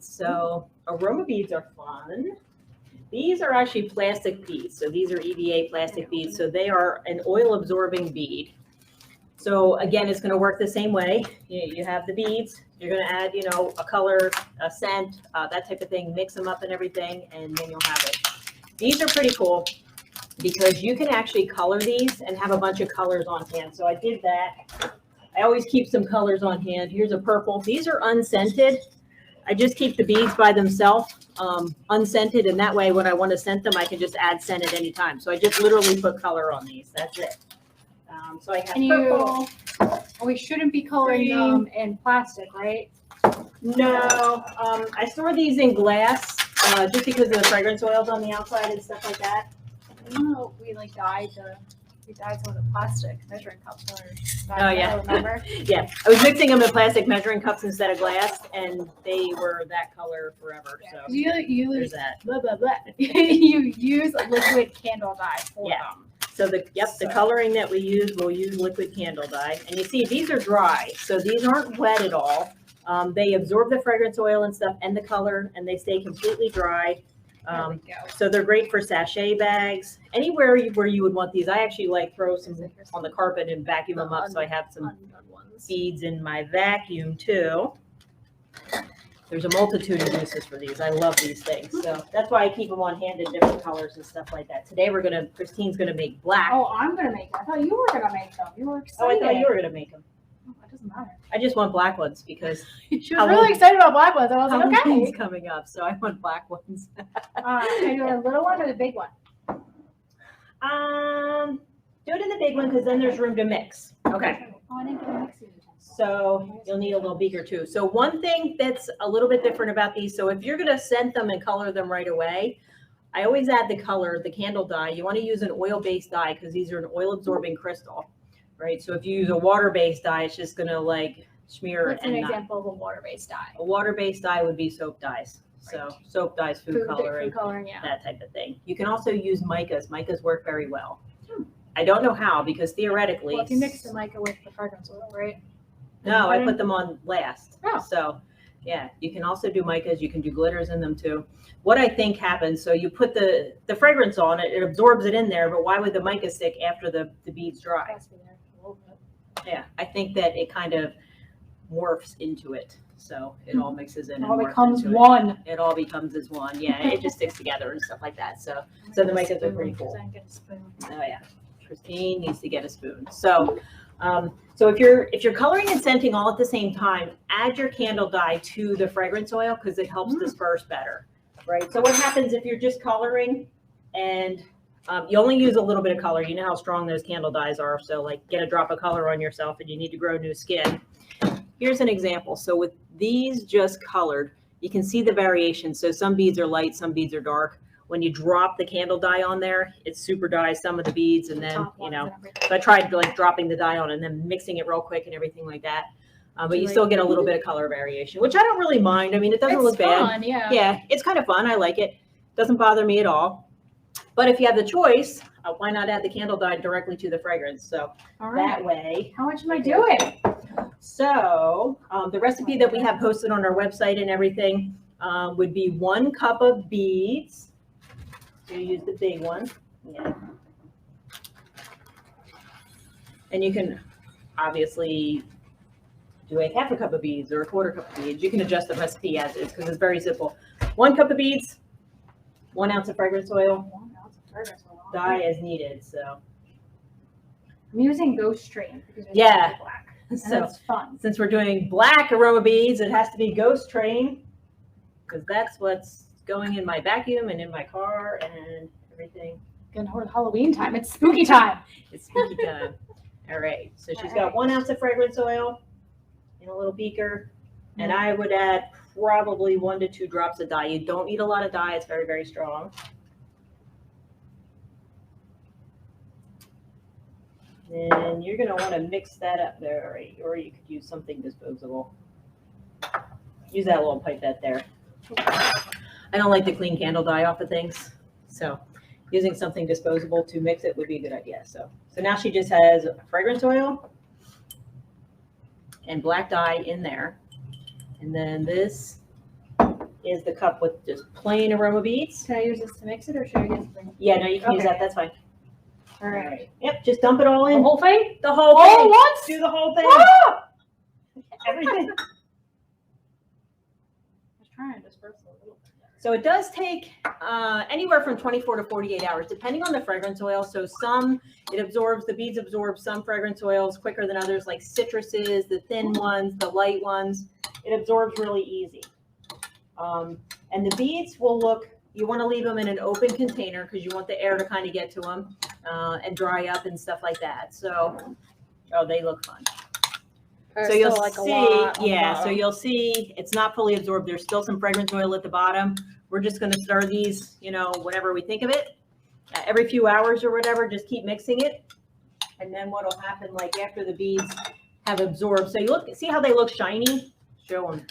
So aroma beads are fun. These are actually plastic beads. So these are EVA plastic beads. So they are an oil absorbing bead. So again, it's going to work the same way. You have the beads. You're going to add, a color, a scent, that type of thing. Mix them up and everything, and then you'll have it. These are pretty cool because you can actually color these and have a bunch of colors on hand. So I did that. I always keep some colors on hand. Here's a purple. These are unscented. I just keep the beads by themselves, unscented, and that way when I want to scent them, I can just add scent at any time. So I just literally put color on these. That's it. So I have purple. We shouldn't be coloring them in plastic, right? No, I store these in glass just because of the fragrance oils on the outside and stuff like that. I don't know if we dyed some of the plastic measuring cups. Oh yeah, remember? Yeah, I was mixing them in plastic measuring cups instead of glass, and they were that color forever. So you there's that. Blah blah blah. You use liquid candle dye for them. So the coloring that we use, we'll use liquid candle dye, and you see these are dry, so these aren't wet at all. They absorb the fragrance oil and stuff and the color, and they stay completely dry. So they're great for sachet bags, anywhere where you would want these. I actually throw some on the carpet and vacuum them up, so I have some beads in my vacuum too. There's a multitude of uses for these. I love these things, so that's why I keep them on hand in different colors and stuff like that. Today Christine's gonna make black. Oh, I'm gonna make them. I thought you were gonna make them. You were excited. Oh, I thought you were gonna make them. It doesn't matter. I just want black ones because she was really excited about black ones. I was like, Halloween's okay. coming up, so I want black ones. Are you doing a little one or the big one? Do it in the big one because then there's room to mix. Okay. Oh, I didn't get a mixing utensil. So you'll need a little beaker too. So one thing that's a little bit different about these, so if you're going to scent them and color them right away, I always add the color, the candle dye. You want to use an oil-based dye because these are an oil-absorbing crystal, right? So if you use a water-based dye, it's just going to smear. What's an example of a water-based dye? A water-based dye would be soap dyes. So soap dyes, food coloring, yeah. that type of thing. You can also use micas. Micas work very well. I don't know how because theoretically. Well, if you mix the mica with the fragrance oil, right? No, I put them on last. Oh. So yeah, you can also do micas. You can do glitters in them too. What I think happens, so you put the fragrance on it, it absorbs it in there, but why would the mica stick after the beads dry? Yeah, I think that it kind of morphs into it. So it all mixes in. It all becomes one. It all becomes as one. Yeah, it just sticks together and stuff like that. So the micas are pretty cool. Oh yeah, Christine needs to get a spoon. So if you're coloring and scenting all at the same time, add your candle dye to the fragrance oil because it helps disperse better, right? So what happens if you're just coloring and you only use a little bit of color? You know how strong those candle dyes are. So get a drop of color on yourself and you need to grow new skin. Here's an example. So with these just colored, you can see the variation. So some beads are light, some beads are dark. When you drop the candle dye on there, it super dyes some of the beads, and then so I tried dropping the dye on and then mixing it real quick and everything like that. But you still get a little bit of color variation, which I don't really mind. I mean, it doesn't look bad. Yeah, it's kind of fun. I like it. Doesn't bother me at all. But if you have the choice, why not add the candle dye directly to the fragrance? So that way. How much am I doing? So the recipe that we have posted on our website and everything would be 1 cup of beads. So you use the big one. Yeah. And you can obviously do a 1/2 cup of beads or a 1/4 cup of beads. You can adjust the recipe as is because it's very simple. 1 cup of beads, 1 ounce of fragrance oil, dye as needed. So I'm using Ghost Train because it's black. So that's fun. Since we're doing black aroma beads, it has to be Ghost Train because that's what's going in my vacuum and in my car and everything. Gonna hold Halloween time. It's spooky time. It's spooky time. All right. So she's got 1 ounce of fragrance oil in a little beaker, and I would add probably 1 to 2 drops of dye. You don't need a lot of dye. It's very, very strong. And you're going to want to mix that up there, right? Or you could use something disposable. Use that little pipette there. I don't like to clean candle dye off of things, so using something disposable to mix it would be a good idea. So now she just has fragrance oil and black dye in there, and then this is the cup with just plain aroma beads. Can I use this to mix it or should I get something? Yeah, no, you can use Okay. that. That's fine. All right. Yep, just dump it all in. The whole thing? The whole All thing. at once? Do the whole thing. Ah! Everything. I was trying to disperse a little bit. So it does take anywhere from 24 to 48 hours, depending on the fragrance oil. So some, the beads absorb some fragrance oils quicker than others, like citruses, the thin ones, the light ones. It absorbs really easy. And the beads will look, you want to leave them in an open container because you want the air to kind of get to them and dry up and stuff like that. So, oh, they look fun. So you'll see, so you'll see it's not fully absorbed. There's still some fragrance oil at the bottom. We're just going to stir these, whenever we think of it. Every few hours or whatever, just keep mixing it. And then what'll happen, like after the beads have absorbed. So see how they look shiny? Show them.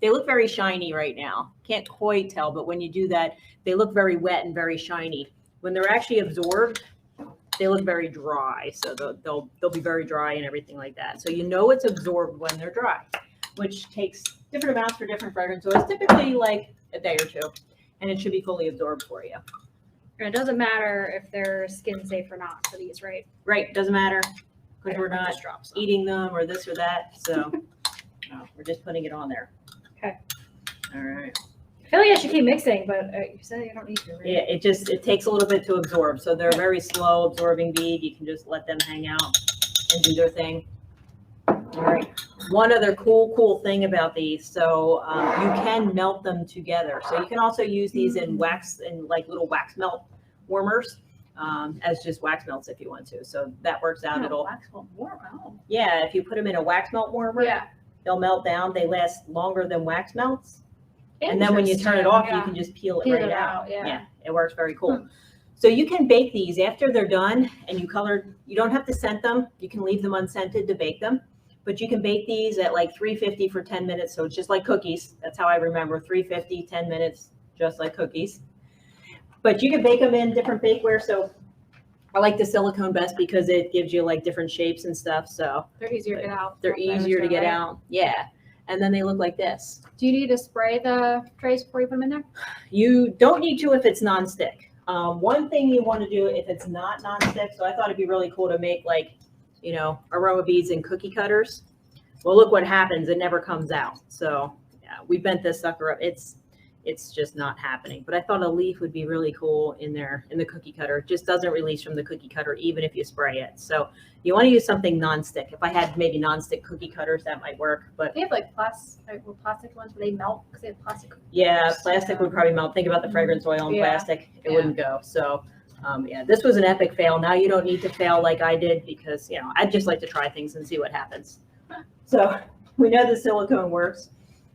They look very shiny right now. Can't quite tell, but when you do that, they look very wet and very shiny. When they're actually absorbed, they look very dry. So they'll be very dry and everything like that. So it's absorbed when they're dry, which takes different amounts for different fragrance oils, typically like a day or two, and it should be fully absorbed for you. And it doesn't matter if they're skin safe or not for these, right? Right, doesn't matter because we're not Just drop some. eating them or this or that. So we're just putting it on there. Okay. All right. I feel like I should keep mixing, but you said you don't need to, right? Yeah, it takes a little bit to absorb. So they're a very slow absorbing bead. You can just let them hang out and do their thing. All right. One other cool thing about these, so you can melt them together. So you can also use these in wax, in like little wax melt warmers, as just wax melts if you want to. So that works out. Wax melt warm. Oh. Yeah, if you put them in a wax melt warmer, Yeah. they'll melt down. They last longer than wax melts. And then when you turn it off, you can just peel it right out. Yeah. It works very cool. So you can bake these after they're done and you don't have to scent them. You can leave them unscented to bake them, but you can bake these at like 350 for 10 minutes. So it's just like cookies. That's how I remember 350, 10 minutes, just like cookies. But you can bake them in different bakeware. So I like the silicone best because it gives you like different shapes and stuff. So They're easier to get out. they're easier to get out. Yeah. And then they look like this. Do you need to spray the trays before you put them in there? You don't need to if it's nonstick. One thing you want to do if it's not nonstick, so I thought it'd be really cool to make like, aroma beads and cookie cutters. Well, look what happens. It never comes out. So yeah, we bent this sucker up. It's just not happening. But I thought a leaf would be really cool in there in the cookie cutter. It just doesn't release from the cookie cutter even if you spray it. So you want to use something nonstick. If I had maybe nonstick cookie cutters, that might work. But They have like plastic ones where they melt because they have plastic. yeah, plastic would probably melt. Think about the fragrance oil in plastic. It wouldn't go. So this was an epic fail. Now you don't need to fail like I did because, I'd just like to try things and see what happens. So we know the silicone works.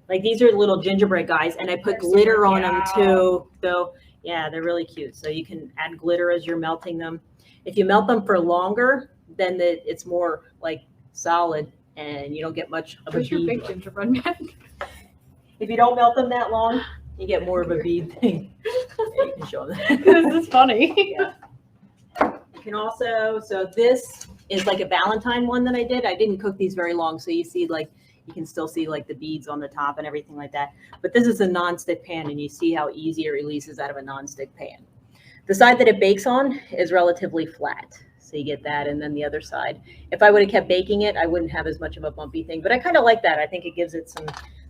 Like these are little gingerbread guys and I put glitter on them too. So yeah, they're really cute. So you can add glitter as you're melting them. If you melt them for longer, then it's more like solid and you don't get much of a Where's your bead. big gingerbread man? If you don't melt them that long, you get more of a bead thing. Yeah, you can show them. This is funny. Yeah. You can also, so this is like a Valentine one that I did. I didn't cook these very long. So you can still see like the beads on the top and everything like that. But this is a non-stick pan and you see how easy it releases out of a non-stick pan. The side that it bakes on is relatively flat. So you get that. And then the other side, if I would have kept baking it, I wouldn't have as much of a bumpy thing, but I kind of like that. I think it gives it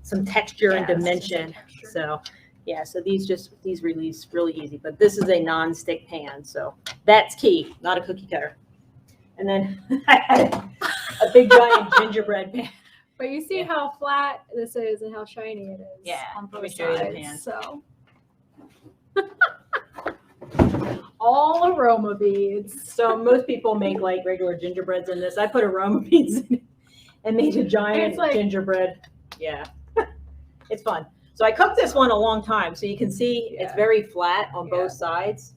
some texture and dimension. So yeah, so these release really easy, but this is a non-stick pan. So that's key, not a cookie cutter. And then I had a big giant gingerbread pan. But you see how flat this is and how shiny it is. Yeah, On let me both show you the sides. pan. So all aroma beads. So most people make like regular gingerbreads in this. I put aroma beads in it and made a giant gingerbread. Yeah, it's fun. So I cooked this one a long time. So you can see it's very flat on both sides.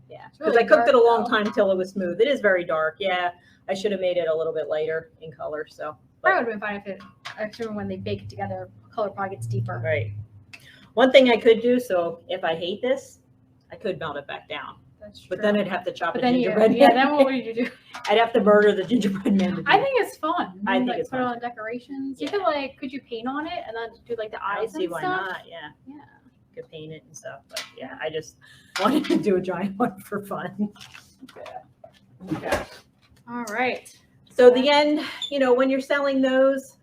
Yeah, because really I cooked it a long dark, time till it was smooth. It is very dark. Yeah, I should have made it a little bit lighter in color. So That would have been fine if it, actually when they bake it together, color probably gets deeper. right. One thing I could do, so if I hate this, I could melt it back down. That's true. But then I'd have to chop But a then gingerbread yeah, man. then what would you do? I'd have to murder the gingerbread man. To do I it. think it's fun. I think like, it's put fun. it on decorations. Yeah. You could could you paint on it and then do like the I don't eyes see and why stuff? not. Yeah. Yeah. could paint it and stuff. But yeah, I just wanted to do a giant one for fun. Okay. All right. So the end, you know, when you're selling those,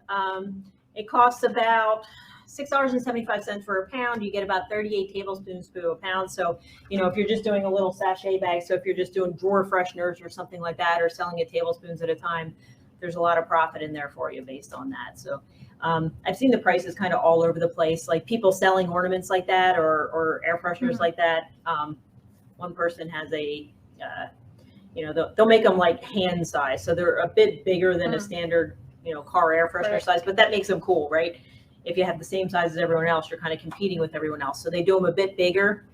it costs about $6.75 for a pound. You get about 38 tablespoons to a pound. So, you know, if you're just doing a little sachet bag, so if you're just doing drawer fresheners or something like that, or selling it tablespoons at a time, there's a lot of profit in there for you based on that. So I've seen the prices kind of all over the place, like people selling ornaments like that or air fresheners like that. One person has a, you know, they'll make them like hand size. So they're a bit bigger than a standard, you know, car air freshener size, but that makes them cool, right? If you have the same size as everyone else, you're kind of competing with everyone else. So they do them a bit bigger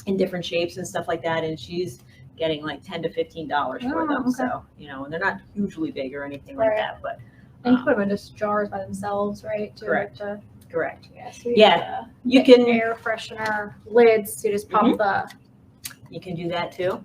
in different shapes and stuff like that. And she's getting like $10 to $15 for them. Okay. So, you know, and they're not hugely big or anything like that, but. And you put them in just jars by themselves, right? Correct. Correct. Yeah. So You can air freshener lids to just pop the. You can do that too.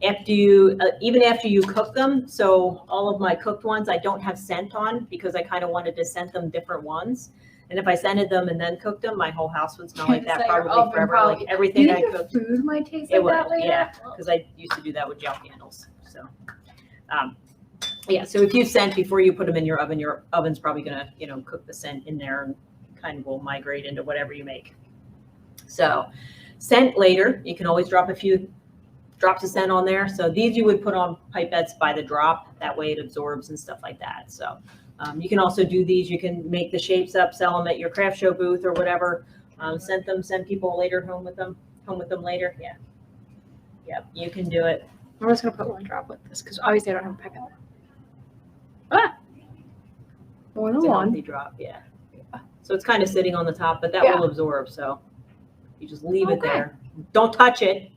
After you, even after you cook them, so all of my cooked ones, I don't have scent on because I kind of wanted to scent them different ones. And if I scented them and then cooked them, my whole house would smell like that probably forever. Like everything I cooked. Food might taste It like would, that later. yeah, because I used to do that with gel candles. So, yeah. So if you scent before you put them in your oven's probably gonna, you know, cook the scent in there and kind of will migrate into whatever you make. So, scent later. You can always drop a few drops of scent on there. So these you would put on pipettes by the drop. That way it absorbs and stuff like that. So you can also do these. You can make the shapes up, sell them at your craft show booth or whatever. Send people later home with them later. Yeah. Yep. You can do it. I'm just going to put one drop with this because obviously I don't have a pipette. Ah! More than It's a one. healthy drop. Yeah. So it's kind of sitting on the top, but that will absorb. So you just leave it there. Don't touch it.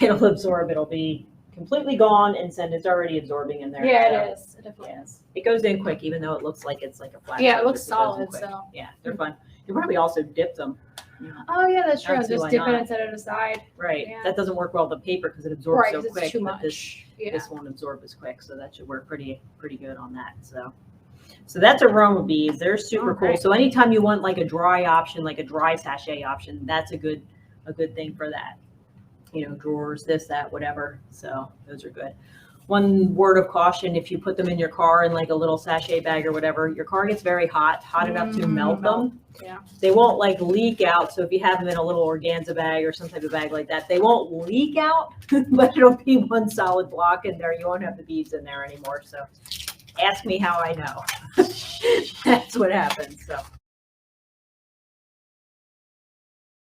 It'll absorb. It'll be completely gone, and it's already absorbing in there. Yeah, so, it is. It definitely is. It goes in quick, even though it looks like it's like a flat. Yeah, it looks surface, goes in solid. quick. So. Yeah, they're fun. You probably also dip them. Oh yeah, that's true. I don't see Just why dip it not. and set it aside. Right. Yeah. That doesn't work well with the paper because it absorbs Right, so 'cause quick. it's too but much. This won't absorb as quick, so that should work pretty good on that. So that's aroma beads. They're super cool. So anytime you want like a dry option, like a dry sachet option, that's a good thing for that. You know, drawers, this, that, whatever. So those are good. One word of caution, if you put them in your car in like a little sachet bag or whatever, your car gets very hot enough to melt them. Yeah. They won't like leak out. So if you have them in a little organza bag or some type of bag like that, they won't leak out, but it'll be one solid block in there. You won't have the beads in there anymore. So ask me how I know. That's what happens. So